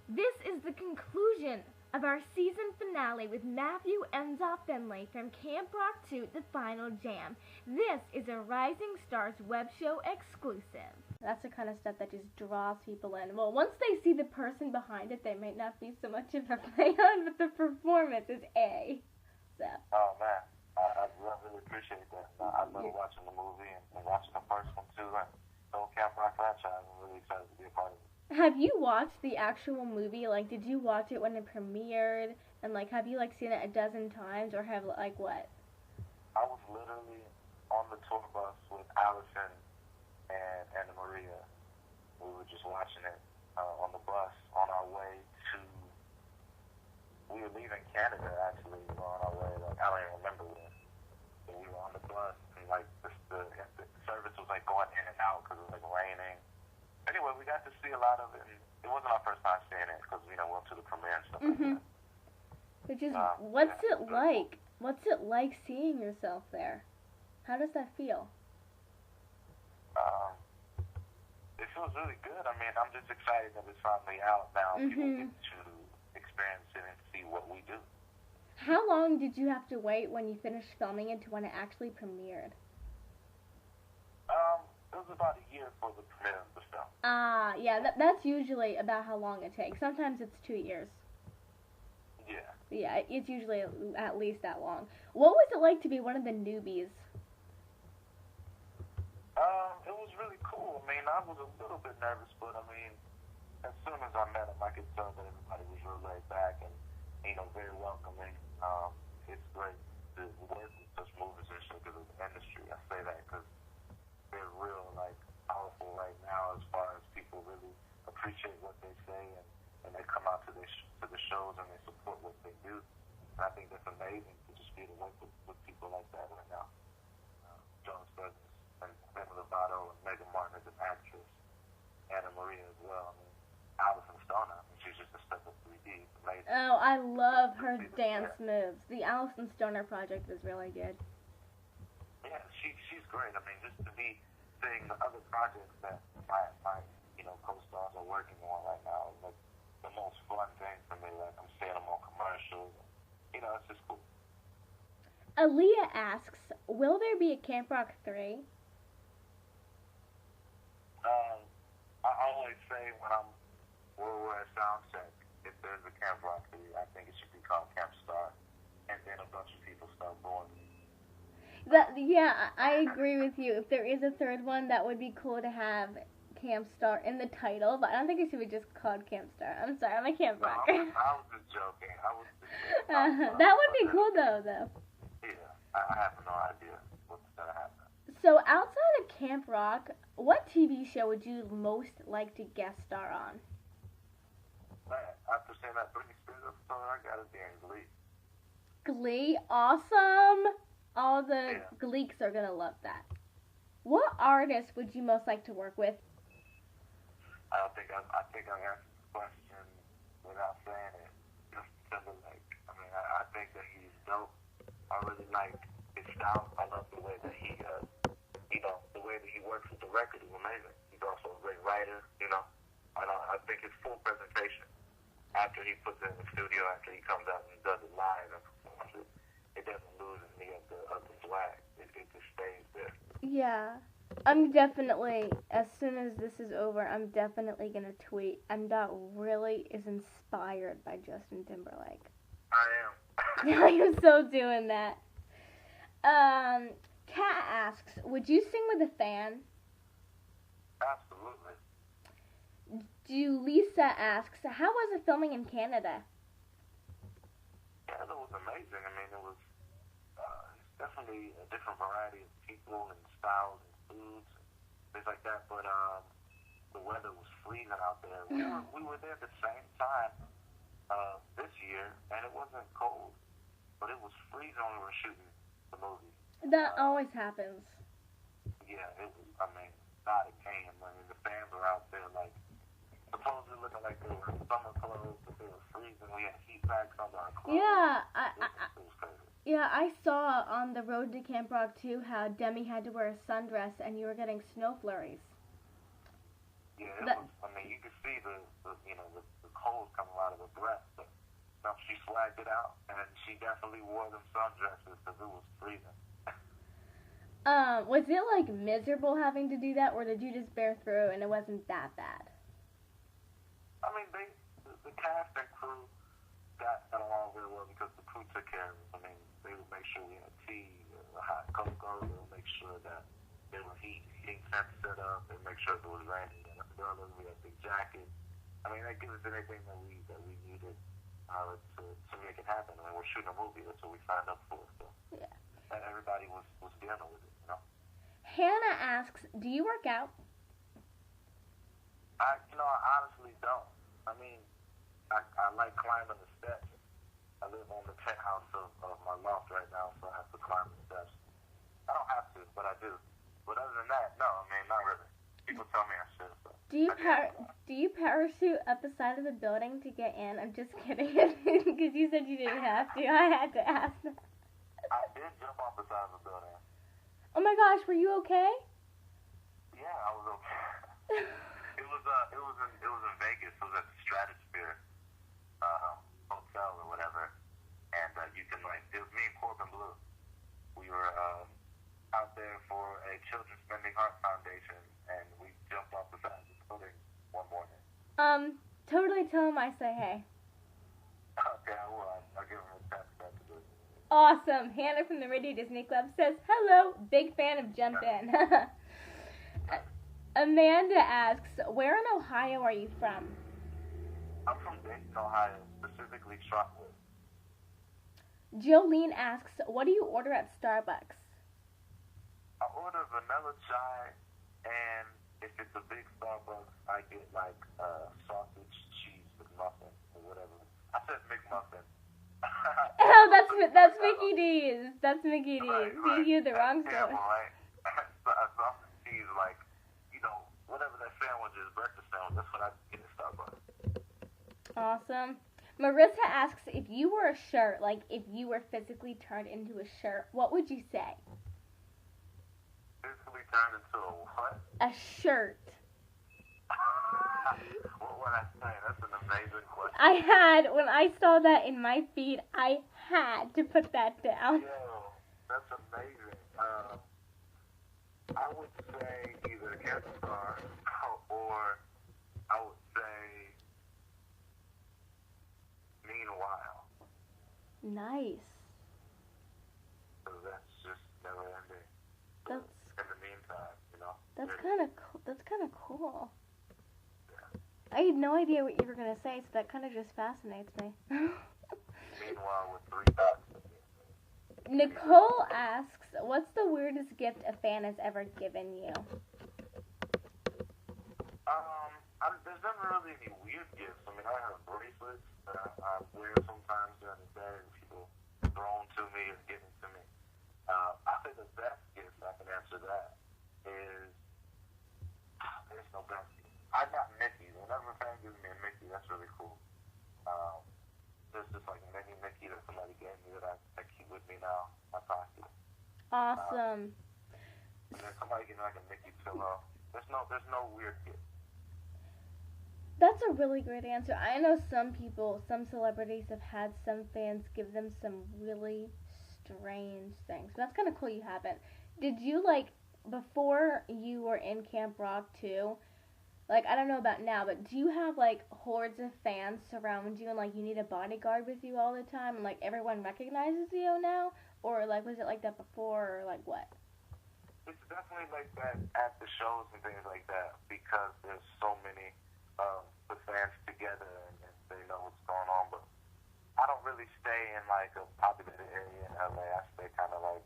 This is the conclusion of our season finale with Matthew and Mdot Finley from Camp Rock 2, The Final Jam. This is a Rising Stars Webshow exclusive. That's the kind of stuff that just draws people in. Well, once they see the person behind it, they might not be so much of a fan, but the performance is A. So. Oh, man. I really appreciate that. I love watching the movie and watching the first one, too. And the whole Camp Rock franchise, I'm really excited to be a part of it. Have you watched the actual movie? Like, did you watch it when it premiered? And, like, have you, like, seen it a dozen times? Or have, like, what? I was literally on the tour bus with Allison and Anna Maria. We were just watching it on the bus on our way to... We were leaving Canada, actually. We were on our way. Like, I don't even remember when. But we were on the bus, and, like, the service was, like, going in and out because it was, like, raining. Anyway, we got to see a lot of it, and it wasn't our first time seeing it because, you know, we went to the premiere and stuff like that. Which is, what's it like? What's it like seeing yourself there? How does that feel? It feels really good. I mean, I'm just excited that it's finally out now. People get to experience it and see what we do. How long did you have to wait when you finished filming it to when it actually premiered? It was about a year for the premiere of the film. Yeah, that's usually about how long it takes. Sometimes it's 2 years. Yeah. Yeah, it's usually at least that long. What was it like to be one of the newbies? It was really cool. I mean, I was a little bit nervous, but I mean, as soon as I met him, I could tell that everybody was real laid back and, you know, very welcoming. It's great to work with such movers and shakers of the industry. I say that because they're real, like, powerful right now as far as people really appreciate what they say and they come out to the shows and they support what they do. And I think that's amazing to just be able to work with people like that right now. Jonas Brothers and Demi Lovato and Megan Martin as an actress, Anna Maria as well. I mean, Allison Stoner, I mean, she's just a step up 3D. It's amazing. Oh, I love her dance moves. The Allison Stoner project was really good. Yeah, she's great. I mean, just to be seeing the other projects that my you know, co-stars are working on right now is like the most fun thing for me. Like, I'm seeing them on commercials. You know, it's just cool. Aaliyah asks, will there be a Camp Rock 3? I always say when we're at sound check, if there's a Camp Rock 3, I think it should be called Camp Star, and then a bunch of people start going. Yeah, I agree with you. If there is a third one, that would be cool to have Camp Star in the title, but I don't think it should be just called Camp Star. I'm sorry, I'm a Camp Rocker. I was just joking. That would be cool, though. Yeah, I have no idea what's going to happen. So, outside of Camp Rock, what TV show would you most like to guest star on? Man, after seeing that Britney Spears episode, I got to be in Glee. Glee? Awesome! All the Gleeks are gonna love that. What artist would you most like to work with? I think I answered the question without saying it. Just Timberlake. I mean, I think that he's dope. I really like his style. I love the way that he, you know, the way that he works with the record is amazing. He's also a great writer, you know. I think his full presentation after he puts it in the studio, after he comes out and does it live and performs it, it doesn't lose any of the swag. It just stays there. Yeah. I'm definitely, as soon as this is over, I'm definitely going to tweet, Mdot really is inspired by Justin Timberlake. I am. I am so doing that. Kat asks, would you sing with a fan? Absolutely. Julissa asks, how was it filming in Canada? Canada was amazing. I mean, it was definitely a different variety of people and styles and foods and things like that, but the weather was freezing out there. We were there at the same time this year, and it wasn't cold, but it was freezing when we were shooting the movie. That always happens. Yeah, it was, I mean, not a game. I mean, the fans were out there, like, supposedly looking like they were in summer clothes, but they were freezing. We had heat packs on our clothes. Yeah, it was crazy. Yeah, I saw on the road to Camp Rock 2 how Demi had to wear a sundress and you were getting snow flurries. Yeah, it was, I mean, you could see the cold coming dragged it out, and she definitely wore them sundresses because it was freezing. Was it like miserable having to do that, or did you just bear through and it wasn't that bad? I mean, the cast and crew got along very well because the crew took care of us. I mean, they would make sure we had tea, hot cocoa. They would make sure that there were heating tents set up. They would make sure if it was raining. And we had big jackets. I mean, they give us anything that we needed to make it happen. I mean, we're shooting a movie. That's what we signed up for. So. Yeah. And everybody was dealing with it, you know. Hannah asks, do you work out? I honestly don't. I mean, I like climbing the steps. I live on the penthouse of my loft right now, so I have to climb the steps. I don't have to, but I do. But other than that, no, I mean, not really. People tell me I should. So do you parachute up the side of the building to get in? I'm just kidding, because you said you didn't have to. I had to ask that. I did jump off the side of the building. Oh my gosh, were you okay? Yeah, I was okay. It was in Vegas. It was at the Stratosphere hotel or whatever, and you can it was me and Corbin Blue. We were out there for a Children's Spending Heart Foundation, and we jumped off the side of the building one morning. Totally tell him I say hey. Okay, I will. I'll give him a text after this. Awesome. Hannah from the Radio Disney Club says, hello, big fan of Jump In. Amanda asks, where in Ohio are you from? I'm from Dayton, Ohio, specifically Trotwood. Jolene asks, what do you order at Starbucks? I order vanilla chai, and if it's a big Starbucks, I get like sausage, cheese, McMuffin, or whatever. I said McMuffin. Oh, that's Mickey D's. That's Mickey D's. Right. You hear the wrong story. Yeah, right. Sausage, cheese, like, whatever that sandwich is, breakfast sandwich, that's what I get at Starbucks. Awesome. Marissa asks, if you were a shirt, like if you were physically turned into a shirt, what would you say? Physically turned into a what? A shirt. What would I say? That's an amazing question. When I saw that in my feed, I had to put that down. Yo, that's amazing. I would say either a guest star or I would say meanwhile. Nice. So that's just never ending. That's in the meantime, That's kind of cool. That's kind of cool. Yeah. I had no idea what you were gonna say, so that kind of just fascinates me. Meanwhile, with 3 dots. Nicole asks, what's the weirdest gift a fan has ever given you? There's never really any weird gifts. I mean, I have bracelets that I wear sometimes during the day, and people throw them to me or give them to me. I think the best gift, I can answer that, is there's no best gift. I got Mickey. Whenever a fan gives me a Mickey, that's really cool. There's just like a mini Mickey that somebody gave me that I keep with me now in my pocket. Awesome. And then somebody gave me like a Mickey pillow. There's no weird gift. That's a really great answer. I know some celebrities have had some fans give them some really strange things. But that's kind of cool you haven't. Did you, before you were in Camp Rock too, I don't know about now, but do you have, hordes of fans surround you and, you need a bodyguard with you all the time and, everyone recognizes you now? Or, was it like that before, or, what? It's definitely like that at the shows and things like that because there's so many the fans together and they know what's going on. But I don't really stay in, a populated area in LA. I stay kind of,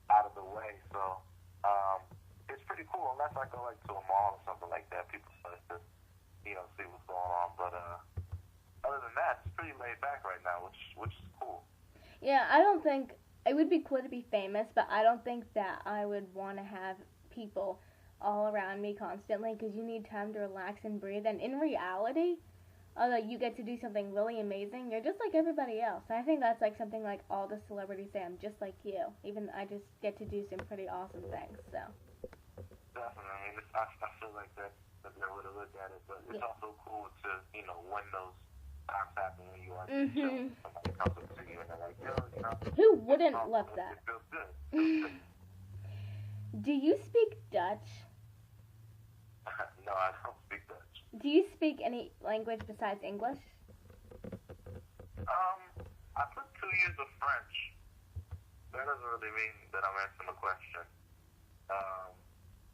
out of the way. So, it's pretty cool unless I go, to a mall or something like that. People start to, see what's going on. But, other than that, it's pretty laid back right now, which is cool. Yeah, I don't think... It would be cool to be famous, but I don't think that I would want to have people all around me constantly because you need time to relax and breathe. And in reality, although you get to do something really amazing, you're just like everybody else. And I think that's something all the celebrities say, I'm just like you. Even I just get to do some pretty awesome things, so. Definitely. I mean, I feel like that's the way to look at it, but it's also cool to, win those times happen when you are on the show. Somebody comes up to you and they're like, yo, you know. Who wouldn't love that? It feels good. Do you speak Dutch? No, I don't speak Dutch. Do you speak any language besides English? I took 2 years of French. That doesn't really mean that I'm answering the question.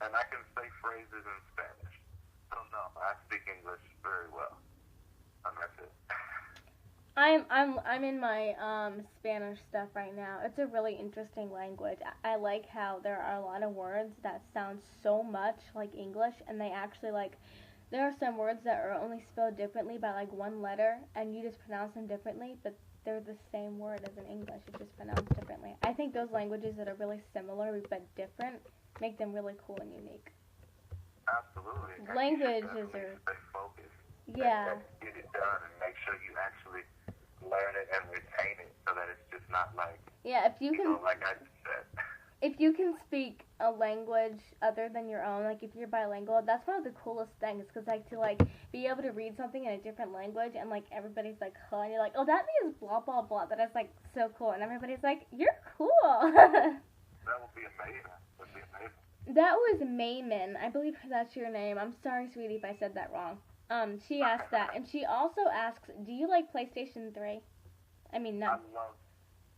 And I can say phrases in Spanish. So no, I speak English very well. And that's it. I'm in my Spanish stuff right now. It's a really interesting language. I like how there are a lot of words that sound so much like English, and they actually there are some words that are only spelled differently by like one letter, and you just pronounce them differently, but they're the same word as in English. It's just pronounced differently. I think those languages that are really similar but different make them really cool and unique. Absolutely. Languages are. Stay focused. Yeah. And get it done and make sure you actually learn it and retain it so that it's just not like, yeah, if you can, like I just said. If you can speak a language other than your own, like if you're bilingual, that's one of the coolest things, because like to like be able to read something in a different language and like everybody's like, huh, and you're like, oh, that means blah blah blah. That is like so cool, and everybody's like, you're cool. That would be amazing. That would be amazing. That was Mayman. I believe that's your name. I'm sorry, sweetie, if I said that wrong. She asked that, and she also asks, do you like PlayStation 3? I mean, no. I love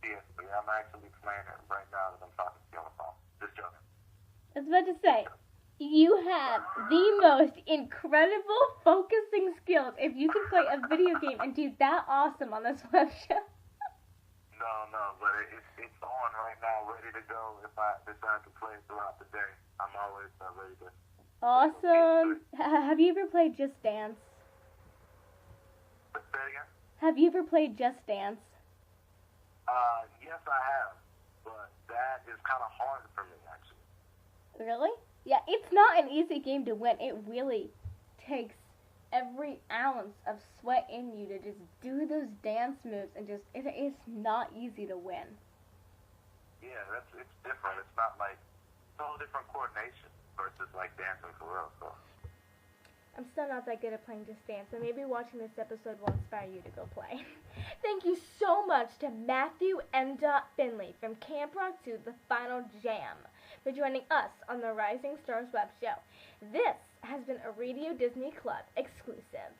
PS3. I'm actually playing it right now that I'm talking to you on the phone. Just joking. I was about to say, you have the most incredible focusing skills if you can play a video game and do that awesome on this web show. No, but it's on right now, ready to go if I decide to play it throughout the day. I'm always ready to. Awesome. Have you ever played Just Dance? Say it again? Have you ever played Just Dance? Yes, I have, but that is kind of hard for me, actually. Really? Yeah, it's not an easy game to win. It really takes every ounce of sweat in you to just do those dance moves, and just it is not easy to win. Yeah, it's different. It's not like it's all different coordination versus like dancing for real. So I'm still not that good at playing Just Dance, so maybe watching this episode will inspire you to go play. Thank you so much to Matthew Mdot Finley from Camp Rock 2, The Final Jam, for joining us on the Rising Stars Web Show. This has been a Radio Disney Club exclusive.